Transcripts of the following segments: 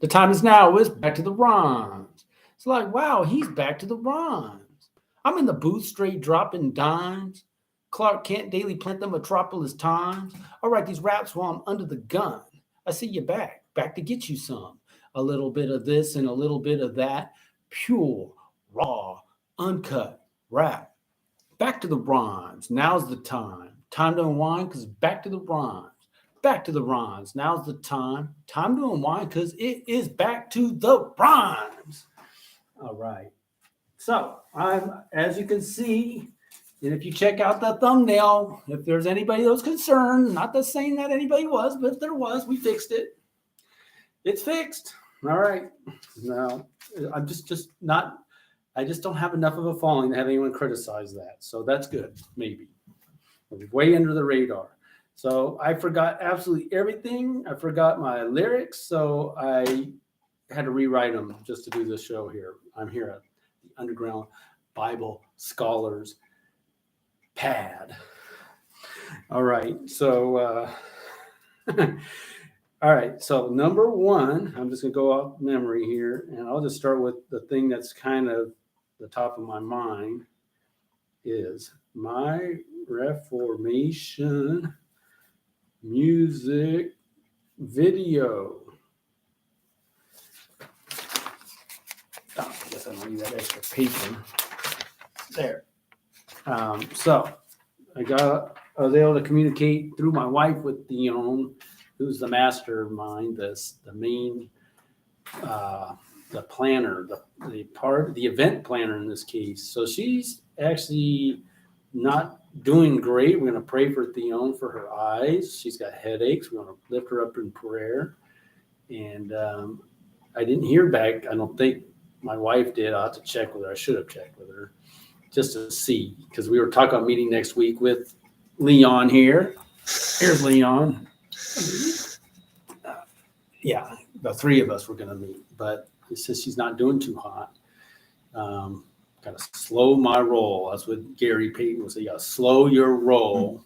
The time is now. It's back to the rhymes. It's like, wow, he's back to the rhymes. I'm in the booth straight dropping dimes. Clark Kent, Daily Planet, Metropolis Times. I write these raps while I'm under the gun. I see you back to get you some. A little bit of this and a little bit of that. Pure, raw, uncut rap. Back to the rhymes. Now's the time. Time to unwind because back to the rhymes. Back to the rhymes. Now's the time. Time to unwind because it is back to the rhymes. All right. So I'm, as you can see, and if you check out the thumbnail, if there's anybody that was concerned, not that saying that anybody was, but if there was, we fixed it. It's fixed. All right. Now I'm just not. I just don't have enough of a following to have anyone criticize that. So that's good. Maybe way under the radar. So I forgot absolutely everything. I forgot my lyrics. So I had to rewrite them just to do this show here. I'm here at the Underground Bible Scholars Pad. All right. So, all right. So number one, I'm just going to go off memory here, and I'll just start with the thing that's kind of the top of my mind is my Reformation music video. Oh, I guess I don't need that extra paper. There. So I was able to communicate through my wife with Dion, who's the mastermind, the main, the planner, the event planner in this case. So she's actually not doing great. We're going to pray for Theon for her eyes. She's got headaches. We're going to lift her up in prayer. And I didn't hear back. I don't think my wife did. I'll have to check with her. I should have checked with her just to see, because we were talking about meeting next week with Leon here. Here's Leon. Yeah, the three of us were going to meet, but it says she's not doing too hot. Got to slow my roll. That's what Gary Payton would say. You got to slow your roll.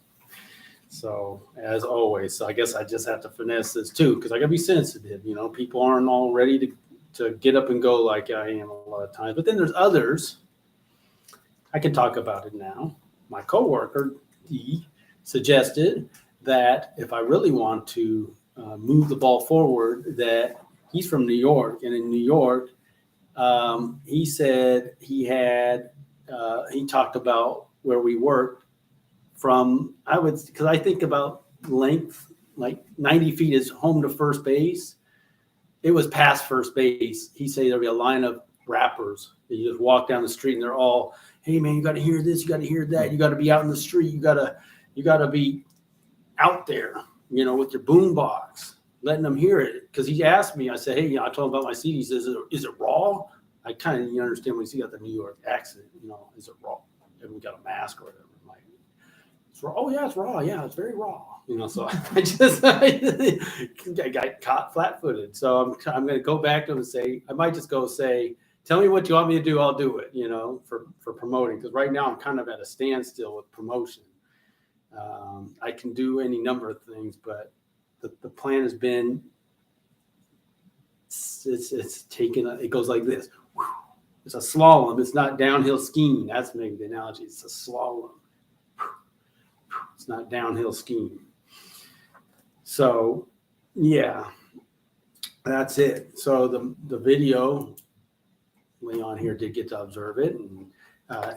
So as always, so I guess I just have to finesse this too, because I got to be sensitive. You know, people aren't all ready to get up and go like I am a lot of times. But then there's others. I can talk about it now. My coworker, Dee, suggested that if I really want to move the ball forward, that he's from New York, and in New York, he said he talked about where we worked from, because I think about length, like 90 feet is home to first base. It was past first base. He said there'll be a line of rappers that you just walk down the street and they're all, hey man, you got to hear this, you got to hear that, you got to be out in the street, you got to be out there, you know, with your boom box, letting them hear it. Because he asked me, I said, hey, I told him about my CD. He says, is it raw? I kind of understand when you got the New York accent, you know, is it raw? Everyone got a mask or whatever. I'm like, it's raw. Oh yeah, it's raw. Yeah, it's very raw. You know, so I got caught flat-footed. So I'm going to go back to him and say, I might just go say, tell me what you want me to do. I'll do it, you know, for promoting. Because right now I'm kind of at a standstill with promotion. I can do any number of things, but the plan has been, it's taken, it goes like this. It's a slalom. It's not downhill skiing. That's maybe the analogy. It's a slalom. It's not downhill skiing. So, yeah, that's it. So the video, Leon here did get to observe it. And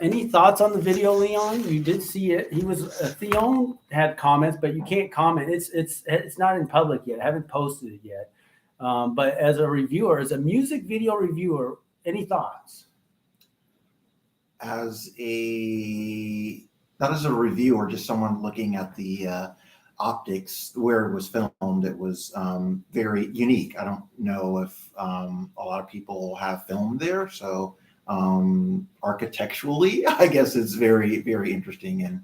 any thoughts on the video, Leon? You did see it. He was Theon had comments, but you can't comment. It's not in public yet. I haven't posted it yet. But as a reviewer, as a music video reviewer, any thoughts? Not as a reviewer, just someone looking at the optics where it was filmed, it was very unique. I don't know if a lot of people have filmed there, so architecturally, I guess it's very, very interesting, and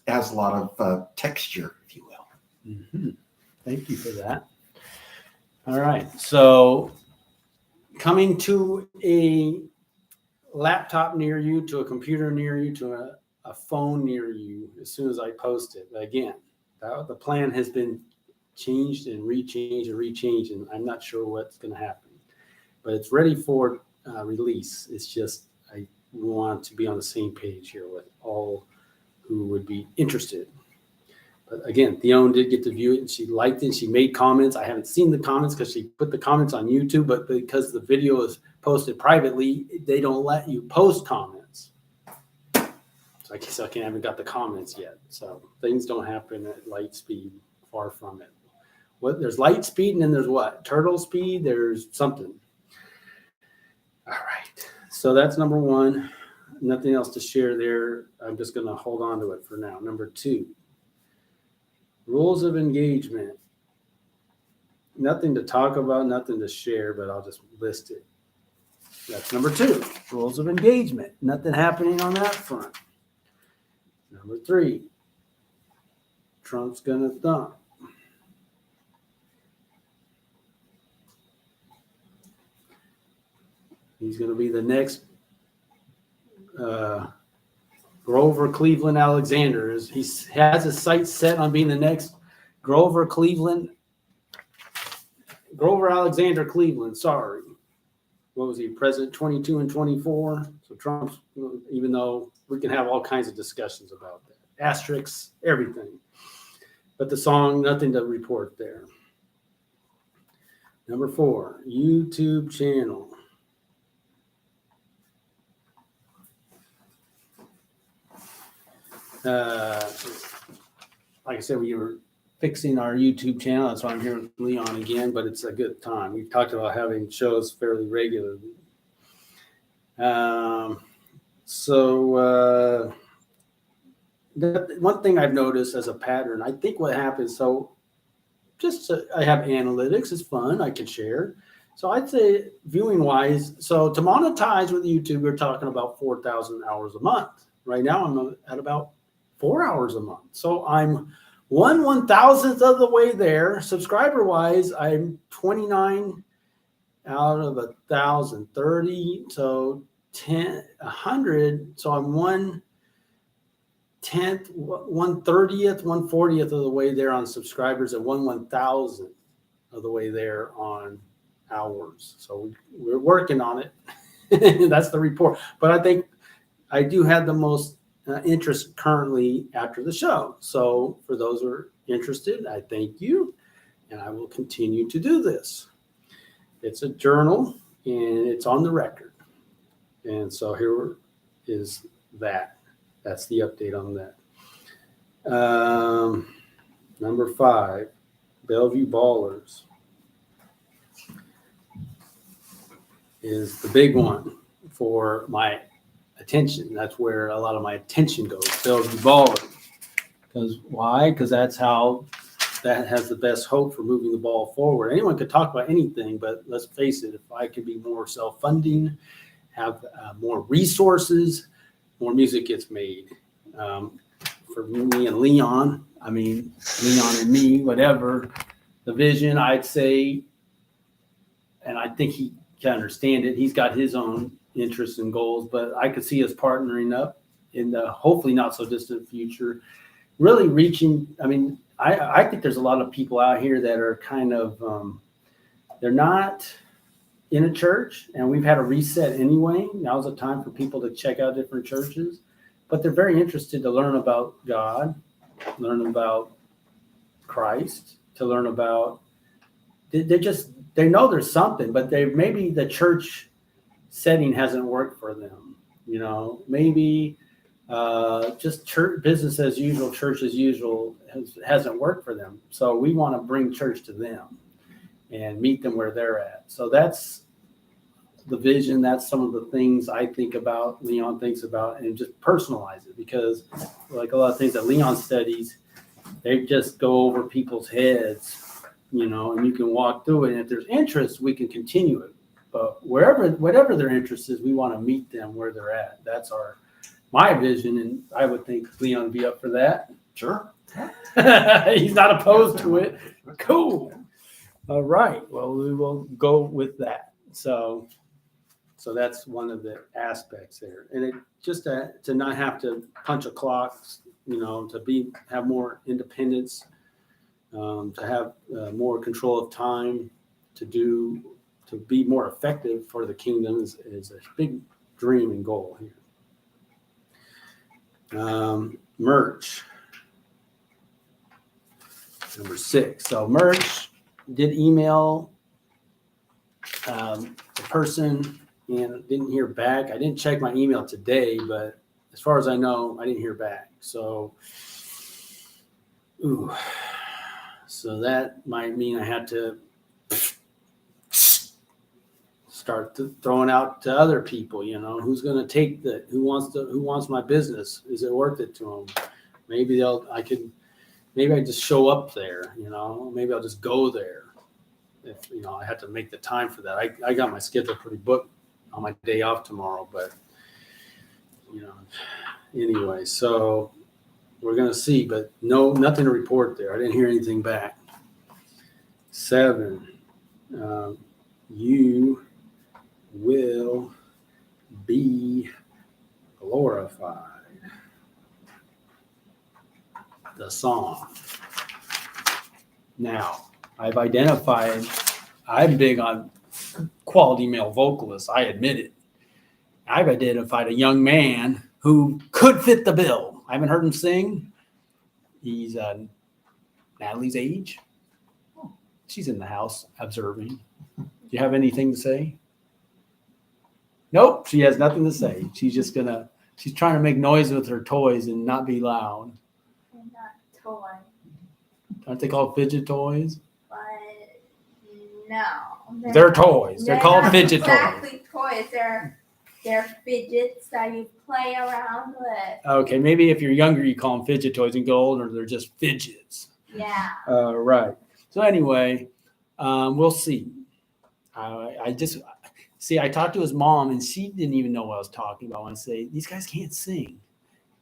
it has a lot of texture, if you will. Mm-hmm. Thank you for that. All right, so coming to a laptop near you, to a computer near you, to a phone near you as soon as I post it. But again, the plan has been changed and rechanged, and I'm not sure what's going to happen. But it's ready for release. It's just I want to be on the same page here with all who would be interested. But again, Theone did get to view it, and she liked it. She made comments. I haven't seen the comments because she put the comments on YouTube, but because the video is posted privately, they don't let you post comments. So I guess I haven't got the comments yet. So things don't happen at light speed, far from it. There's light speed, and then there's what? Turtle speed? There's something. All right. So that's number one. Nothing else to share there. I'm just going to hold on to it for now. Number two, rules of engagement. Nothing to talk about, nothing to share, but I'll just list it. That's number two, rules of engagement. Nothing happening on that front. Number three, Trump's going to thump. He's going to be the next Grover Cleveland Alexander. He has his sights set on being the next Grover Alexander Cleveland. Sorry. What was he, president 22 and 24? So Trump's, even though we can have all kinds of discussions about that. Asterisks, everything. But the song, nothing to report there. Number four, YouTube channel. Like I said, we were fixing our YouTube channel. That's why I'm here with Leon again, but it's a good time. We've talked about having shows fairly regularly. One thing I've noticed as a pattern, I think what happens, I have analytics. It's fun. I can share. So I'd say viewing wise, so to monetize with YouTube, we're talking about 4,000 hours a month. Right now I'm at about 4 hours a month. So I'm 1/1000th of the way there. Subscriber wise, I'm 29 out of 1,030. So 100. So I'm 1/10, 1/30th, 1/40th of the way there on subscribers, and 1/1000th of the way there on hours. So we're working on it. That's the report. But I think I do have the most interest currently after the show. So for those who are interested, I thank you, and I will continue to do this. It's a journal, and it's on the record. And so here is that. That's the update on that. Number 5, Bellevue Ballers is the big one for my attention. That's where a lot of my attention goes. Bellevue Ballers. Because why? Because that has the best hope for moving the ball forward. Anyone could talk about anything, but let's face it, if I could be more self-funding, have more resources, more music gets made. For me and Leon, Leon and me, whatever, the vision, I'd say, and I think he can understand it. He's got his own interests and goals, but I could see us partnering up in the hopefully not so distant future, really reaching. I think there's a lot of people out here that are kind of, they're not in a church, and we've had a reset anyway. Now's the time for people to check out different churches, but they're very interested to learn about God, learn about Christ, to learn about, they know there's something, but maybe the church setting hasn't worked for them. Maybe just church business as usual, church as usual hasn't worked for them. So we want to bring church to them and meet them where they're at. So that's the vision. That's some of the things I think about, Leon thinks about, and just personalize it, because like a lot of things that Leon studies, they just go over people's heads, and you can walk through it. And if there's interest, we can continue it. But whatever their interest is, we want to meet them where they're at. That's my vision, and I would think Leon would be up for that. Sure. He's not opposed to it. Cool. All right. Well, we will go with that. So that's one of the aspects there, and it just to not have to punch a clock, to have more independence. to have more control of time, to be more effective for the kingdom is a big dream and goal here. Merch. Number 6. So merch did email the person and didn't hear back. I didn't check my email today, but as far as I know, I didn't hear back. So, so that might mean I had to start throwing out to other people. Who's going to take who wants my business? Is it worth it to them? Maybe I just show up there. Maybe I'll just go there. If I have to make the time for that. I got my schedule pretty booked on my day off tomorrow, but anyway, so we're gonna see, but nothing to report there. I didn't hear anything back. 7, you will be glorified. The song. Now, I'm big on quality male vocalists. I admit it. I've identified a young man who could fit the bill. I haven't heard him sing. He's Natalie's age. She's in the house observing. Do you have anything to say? Nope, she has nothing to say. She's trying to make noise with her toys and not be loud. They're not toys. Aren't they called fidget toys? But no. They're toys. They're called not fidget toys. exactly toys. They're fidgets that you play around with. Okay, maybe if you're younger, you call them fidget toys, and get older, they're just fidgets. Yeah. Right. So anyway, we'll see. I talked to his mom, and she didn't even know what I was talking about when I say, these guys can't sing.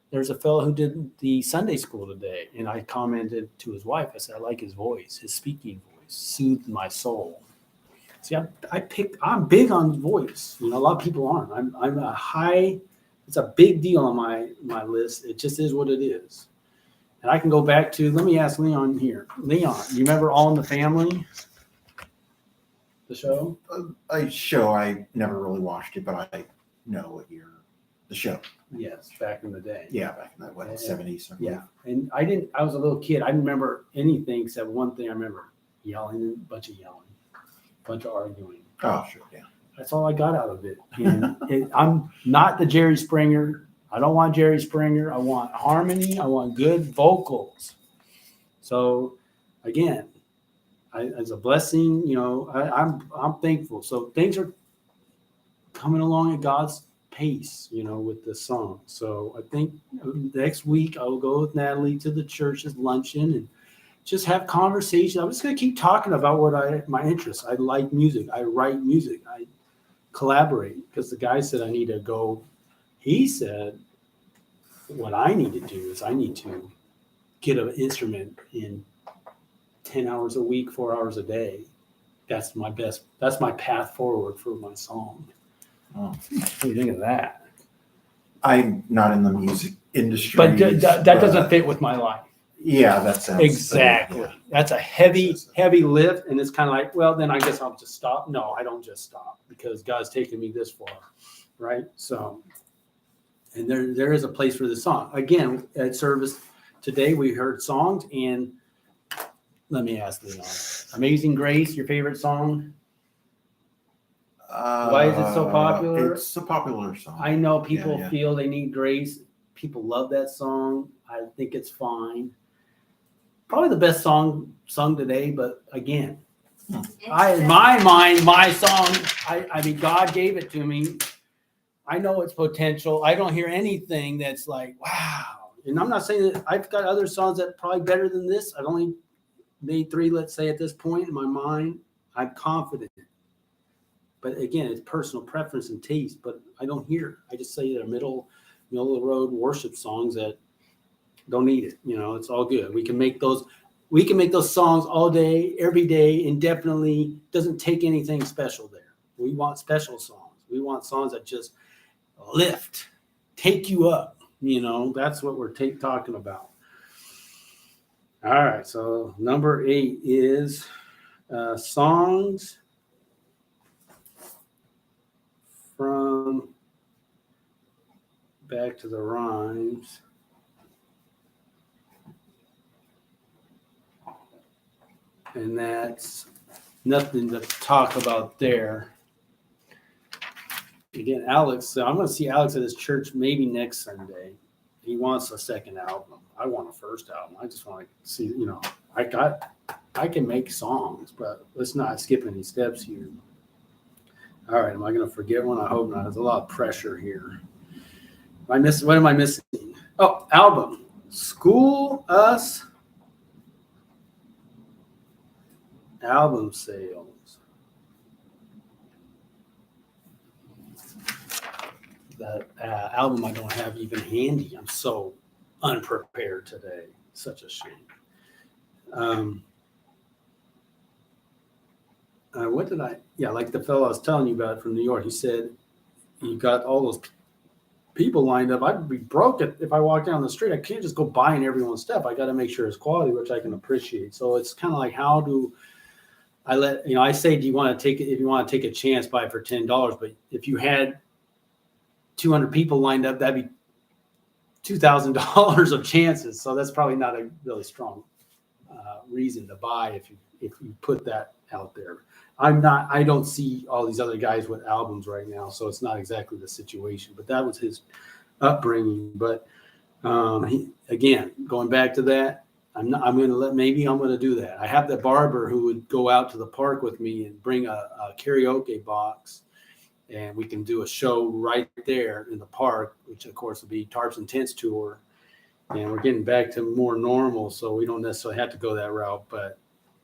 There's a fellow who did the Sunday school today, and I commented to his wife. I said, I like his voice. His speaking voice soothed my soul. See, I'm big on voice. A lot of people aren't. It's a big deal on my list. It just is what it is. And I can go back to, let me ask Leon here. Leon, you remember All in the Family? The show? A show, I never really watched it, but I know the show. Yes, back in the day. Yeah, back in the 70s. Yeah. And I was a little kid. I didn't remember anything except one thing I remember. Yelling, a bunch of arguing. Oh, sure, yeah. That's all I got out of it. And I'm not the Jerry Springer. I don't want Jerry Springer. I want harmony. I want good vocals. So, again, as a blessing, I'm thankful. So things are coming along at God's pace, with the song. So I think next week I'll go with Natalie to the church's luncheon and just have conversation. I'm just going to keep talking about my interests. I like music. I write music. I collaborate because the guy said I need to go. He said what I need to do is I need to get an instrument in 10 hours a week, 4 hours a day. That's my path forward for my song. Oh. What do you think of that? I'm not in the music industry. But that doesn't fit with my life. Yeah, that sounds exactly. Yeah. That's a heavy lift, and it's kind of like, well, then I guess I'll just stop. No, I don't just stop because God's taken me this far, right? So, and there is a place for the song. Again, at service today, we heard songs, and let me ask Leon, Amazing Grace, your favorite song? Why is it so popular? It's a popular song. I know people feel they need grace. People love that song. I think it's fine. Probably the best song sung today, but again, in my mind, my song, I mean, God gave it to me. I know its potential. I don't hear anything that's like, wow. And I'm not saying that I've got other songs that are probably better than this. I've only made 3, let's say, at this point in my mind. I'm confident. But again, it's personal preference and taste, but I don't hear. I just say they're middle of the road worship songs that don't need it. It's all good. We can make those songs all day, every day, indefinitely. Doesn't take anything special there. We want special songs. We want songs that just lift, take you up. That's what we're talking about. All right, so number 8 is songs from Back to the Rhymes. And that's nothing to talk about there. Again, Alex, so I'm going to see Alex at his church maybe next Sunday. He wants a second album. I want a first album. I just want to see, I can make songs, but let's not skip any steps here. All right, am I going to forget one? I hope not. There's a lot of pressure here. What am I missing? Oh, album. School Us album sales. That album I don't have even handy. I'm so unprepared today. Such a shame. What did I? Yeah, like the fellow I was telling you about from New York. He said you got all those people lined up. I'd be broke if I walked down the street. I can't just go buying everyone's stuff. I got to make sure it's quality, which I can appreciate. So it's kind of like, how do I I say, do you want to take it? If you want to take a chance, buy it for $10. But if you had 200 people lined up, that'd be $2,000 of chances. So that's probably not a really strong reason to buy if you put that out there. I don't see all these other guys with albums right now, so it's not exactly the situation. But that was his upbringing. But again, going back to that, I'm going to do that. I have the barber who would go out to the park with me and bring a karaoke box, and we can do a show right there in the park, which of course will be Tarps and Tents tour. And we're getting back to more normal, so we don't necessarily have to go that route. But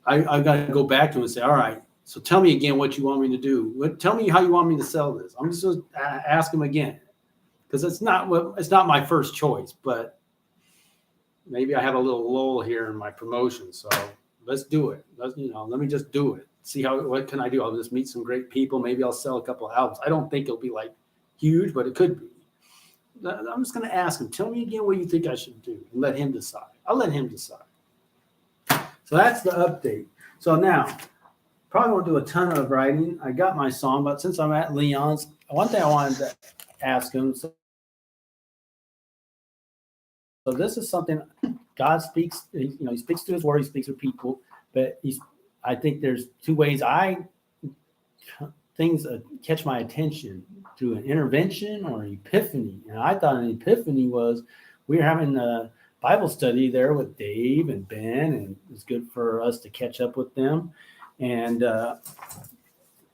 I got to go back to him and say, all right, so tell me again what you want me to do. Tell me how you want me to sell this. I'm just going to ask him again, because it's not my first choice, but maybe I have a little lull here in my promotion. So let's do it. Let me just do it. See what can I do? I'll just meet some great people. Maybe I'll sell a couple of albums. I don't think it'll be like huge, but it could be. I'm just going to ask him, tell me again what you think I should do, and let him decide. I'll let him decide. So that's the update. So now, probably won't do a ton of writing. I got my song, but since I'm at Leon's, one thing I wanted to ask him. So this is something God speaks. He speaks to His word. He speaks to people, but I think there's two ways things catch my attention: through an intervention or an epiphany. And I thought an epiphany was we were having a Bible study there with Dave and Ben, and it was good for us to catch up with them. And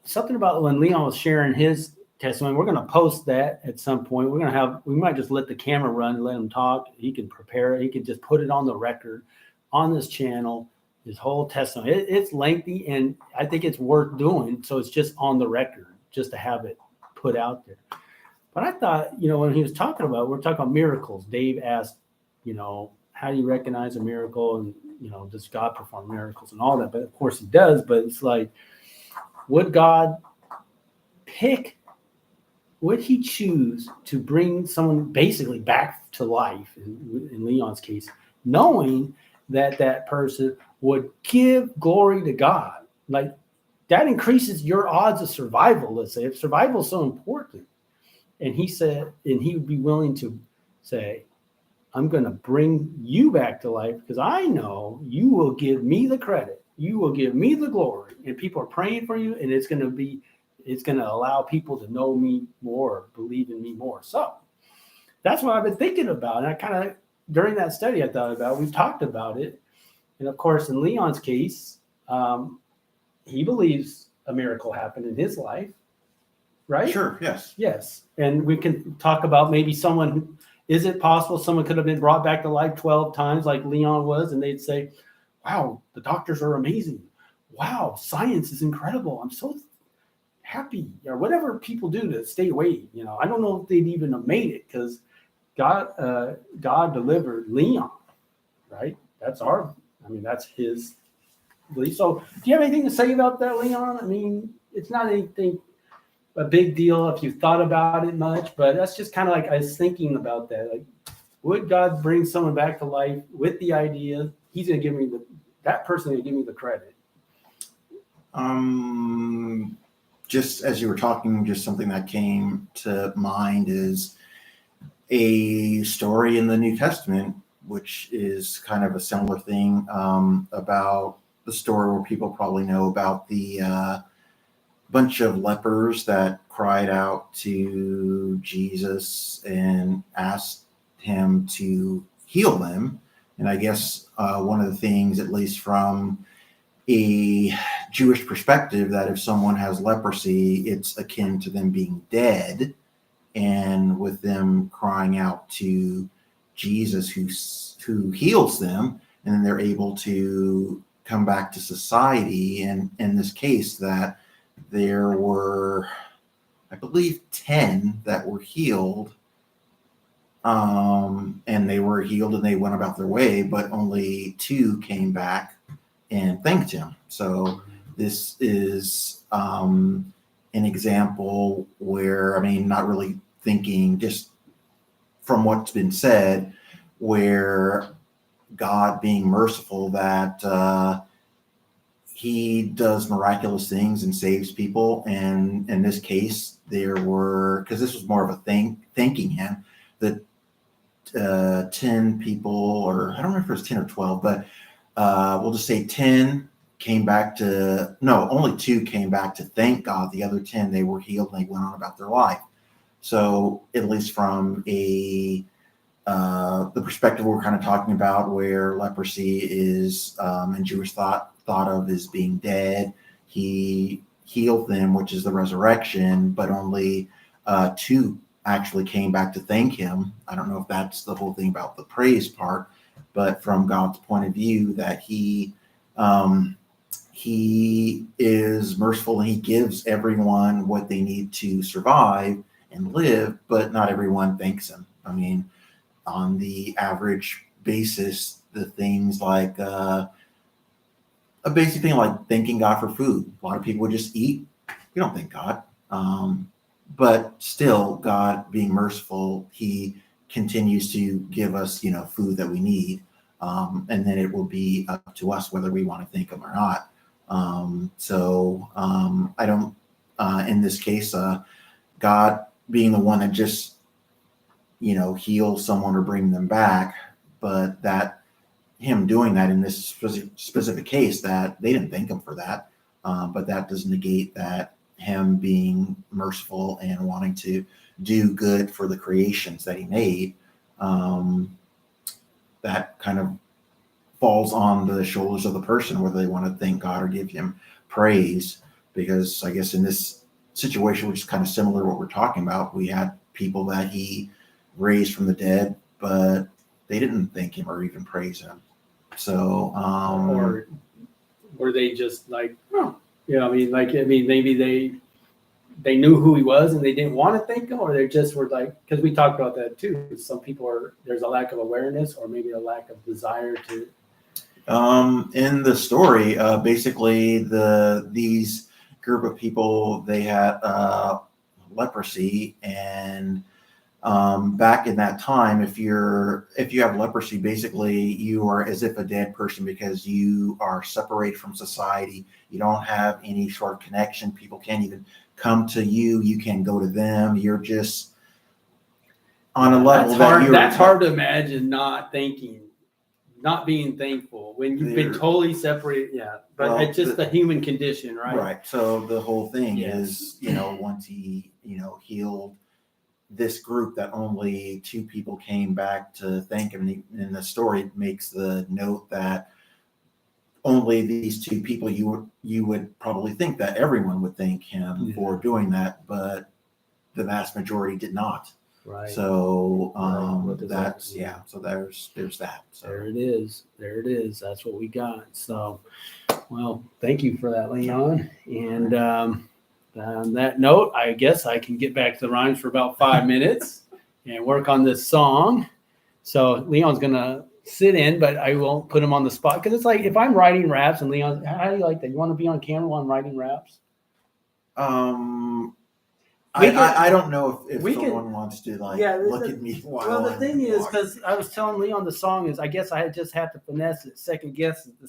something about when Leon was sharing his testimony, we're going to post that at some point. We might just let the camera run and let him talk. He can prepare it. He can just put it on the record on this channel, his whole testimony. It's lengthy, and I think it's worth doing. So it's just on the record, just to have it put out there. But I thought, when he was talking about, we're talking about miracles. Dave asked, how do you recognize a miracle? And, does God perform miracles and all that? But of course he does. But it's like, would he choose to bring someone basically back to life, in Leon's case, knowing that person would give glory to God? Like, that increases your odds of survival, let's say, if survival is so important. And he said, and he would be willing to say, I'm going to bring you back to life because I know you will give me the credit. You will give me the glory. And people are praying for you, and it's going to allow people to know me more, believe in me more. So that's what I've been thinking about. And during that study, I thought about, we've talked about it. And of course, in Leon's case, he believes a miracle happened in his life, right? Sure. Yes. Yes. And we can talk about maybe is it possible someone could have been brought back to life 12 times like Leon was, and they'd say, wow, the doctors are amazing. Wow, science is incredible. I'm so happy, or whatever people do to stay away. I don't know if they'd even have made it, because God delivered Leon, right? That's his belief. So do you have anything to say about that, Leon? I mean, it's not anything a big deal if you thought about it much, but that's just kind of like I was thinking about that. Like, would God bring someone back to life with the idea he's going to give me that person going to give me the credit. Just as you were talking, just something that came to mind is a story in the New Testament, which is kind of a similar thing, about the story where people probably know about the bunch of lepers that cried out to Jesus and asked him to heal them. And I guess one of the things, at least from a Jewish perspective, that if someone has leprosy, it's akin to them being dead, and with them crying out to Jesus who heals them, and then they're able to come back to society. And in this case, that there were, I believe, 10 that were healed, and they were healed and they went about their way, but only 2 came back and thanked him. So this is an example where, I mean, not really thinking, just from what's been said, where God being merciful, that he does miraculous things and saves people. And in this case, there were, because this was more of a thanking him, that 10 people, or I don't remember if it was 10 or 12, but we'll just say 10 came back to, no, only 2 came back to thank God. The other 10, they were healed and they went on about their life. So at least from the perspective we're kind of talking about, where leprosy is in Jewish thought of as being dead, he healed them, which is the resurrection, but only 2 actually came back to thank him. I don't know if that's the whole thing about the praise part, but from God's point of view, that he is merciful and he gives everyone what they need to survive and live, but not everyone thanks him. I mean, on the average basis, the things like a basic thing like thanking God for food. A lot of people would just eat. We don't thank God. But still, God being merciful, he continues to give us, food that we need. And then it will be up to us whether we want to thank him or not. I don't, in this case, God being the one that just, heals someone or bring them back, but that him doing that in this specific case, that they didn't thank him for that. But that doesn't negate that him being merciful and wanting to do good for the creations that he made. That kind of falls on the shoulders of the person, whether they want to thank God or give him praise. Because I guess in this situation, which is kind of similar to what we're talking about, we had people that he raised from the dead, but they didn't thank him or even praise him. So, Or were they just like, oh, maybe they knew who he was and they didn't want to thank him, or they just were like, because we talked about that too. Some people there's a lack of awareness or maybe a lack of desire to. In the story, basically these group of people, they had leprosy, and back in that time, if you have leprosy, basically you are as if a dead person, because you are separated from society. You don't have any sort of connection. People can't even come to you. You can't go to them. You're just on a level that's hard to imagine, not being thankful when you've been totally separated. Yeah. But it's just the human condition, right? Right. So the whole thing is, once he, healed this group, that only 2 people came back to thank him. And the story makes the note that only these 2 people, you would probably think that everyone would thank him for doing that, but the vast majority did not. Right. So that's so there's that. So there it is. That's what we got. So, well, thank you for that, Leon. And on that note, I guess I can get back to the rhymes for about 5 minutes and work on this song. So Leon's gonna sit in, but I won't put him on the spot, because it's like if I'm writing raps and Leon, how do you like that? You want to be on camera while I'm writing raps? I don't know if we can- someone wants to like Yeah, look at me while Well, the I'm thing is, walking. because I was telling Leon the song is, I guess I just have to finesse it, second guess it. The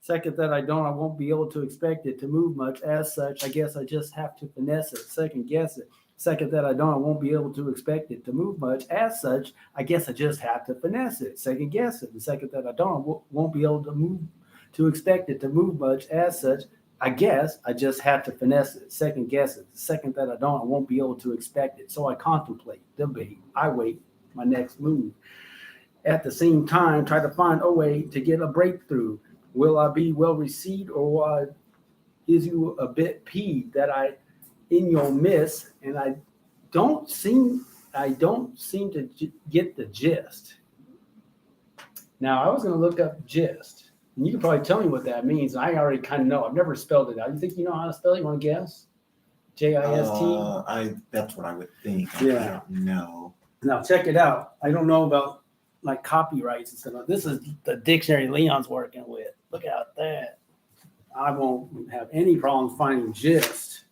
second that I don't, I won't be able to expect it to move much. As such, I guess I just have to finesse it, second guess it. Second that I don't, I won't be able to expect it to move much. As such, I guess I just have to finesse it, second guess it. The second that I don't, I won't be able to expect it to move much. As such, I guess I just have to finesse it, second guess it. The second that I don't, I won't be able to expect it. So I contemplate, debate, I wait my next move. At the same time, try to find a way to get a breakthrough. Will I be well received, or is you a bit peeved that I in your miss and I don't seem to get the gist. Now I was going to look up gist. And you can probably tell me what that means. I already kind of know. I've never spelled it out. You think you know how to spell it? You want to guess? Gist? That's what I would think. I Yeah. don't know. Now check it out. I don't know about like copyrights and stuff. This is the dictionary Leon's working with. Look at that. I won't have any problem finding gist.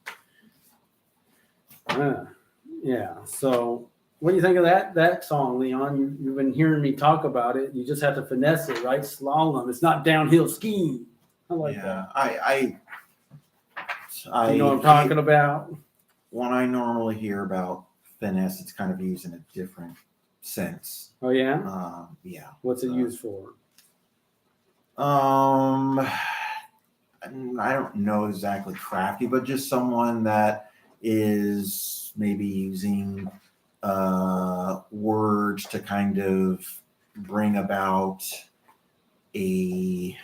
Yeah. So what do you think of that song, Leon? You've been hearing me talk about it. You just have to finesse it, right? Slalom. It's not downhill skiing. I like that. You know what I'm talking about? When I normally hear about finesse, it's kind of used in a different sense. Oh yeah. Yeah. What's it used for? I don't know exactly crafty, but just someone that is maybe using words to kind of bring about a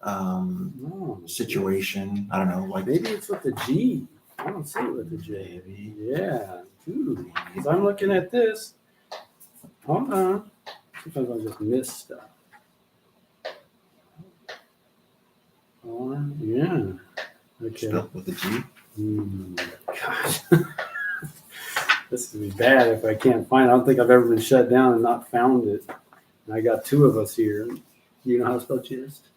Oh, situation. I don't know, like maybe it's with the G. I don't see it with the J. maybe. Yeah. Ooh. 'Cause I'm looking at this. Hold on. Sometimes I just miss stuff. Oh, yeah. Okay. Spelled with a G. Gosh. This would be bad if I can't find it. I don't think I've ever been shut down and not found it. And I got two of us here. You know how to spell gist?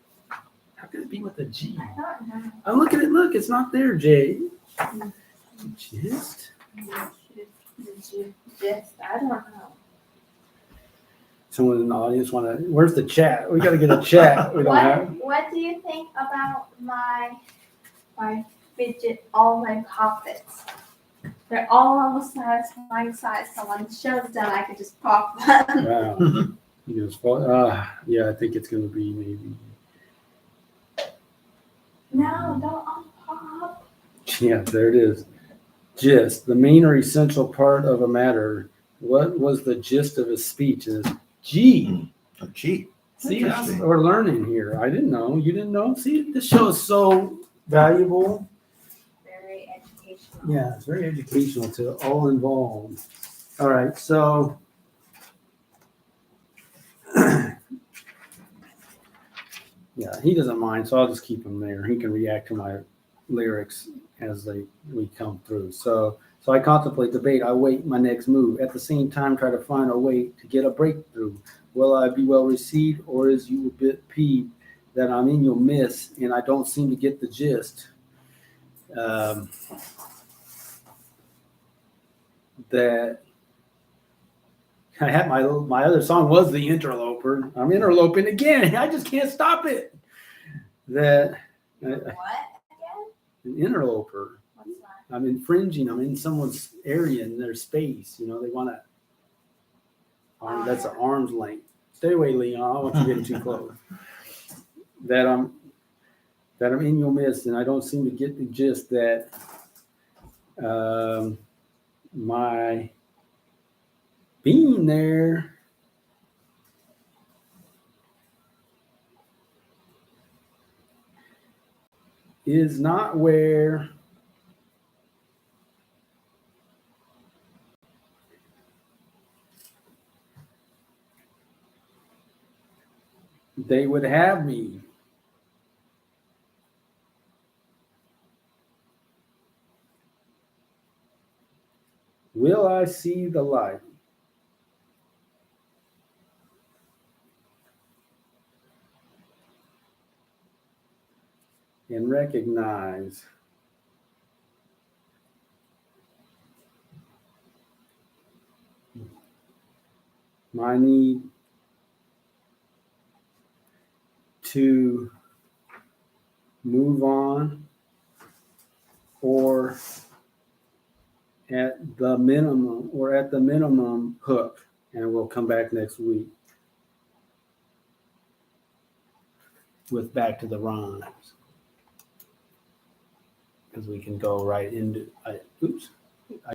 How could it be with a G? I don't know. Oh, look at it. Look, it's not there, J. Gist? Just, I don't know. Someone in the audience want to. Where's the chat? We got to get a chat. We don't have. What do you think about my fidget, all my pockets? They're all almost my size, so when the show's done, I can just pop them. Wow. You just yeah, I think it's going to be maybe. No, don't unpop. Yeah, there it is. Gist, the main or essential part of a matter. What was the gist of his speech? Is G. A G. See, Interesting. we're learning here. I didn't know. You didn't know? See, this show is so valuable. Very educational. Yeah, it's very educational to all involved. All right, so yeah, he doesn't mind, so I'll just keep him there. He can react to my lyrics as we come through. So I contemplate, debate, I wait my next move. At the same time, try to find a way to get a breakthrough. Will I be well received, or is you a bit peeved that I'm in your midst and I don't seem to get the gist? That I had my other song was The Interloper. I'm interloping again. I just can't stop it. That What again? an interloper. What's that? I'm infringing. I'm in someone's area in their space. You know, they want to. That's an arm's length. Stay away, Leon. I don't want you getting too close. That I'm in your midst, and I don't seem to get the gist that my being there is not where they would have me. Will I see the light? And recognize my need to move on, or at the minimum hook, and we'll come back next week with back to the rhymes, because we can go right into oops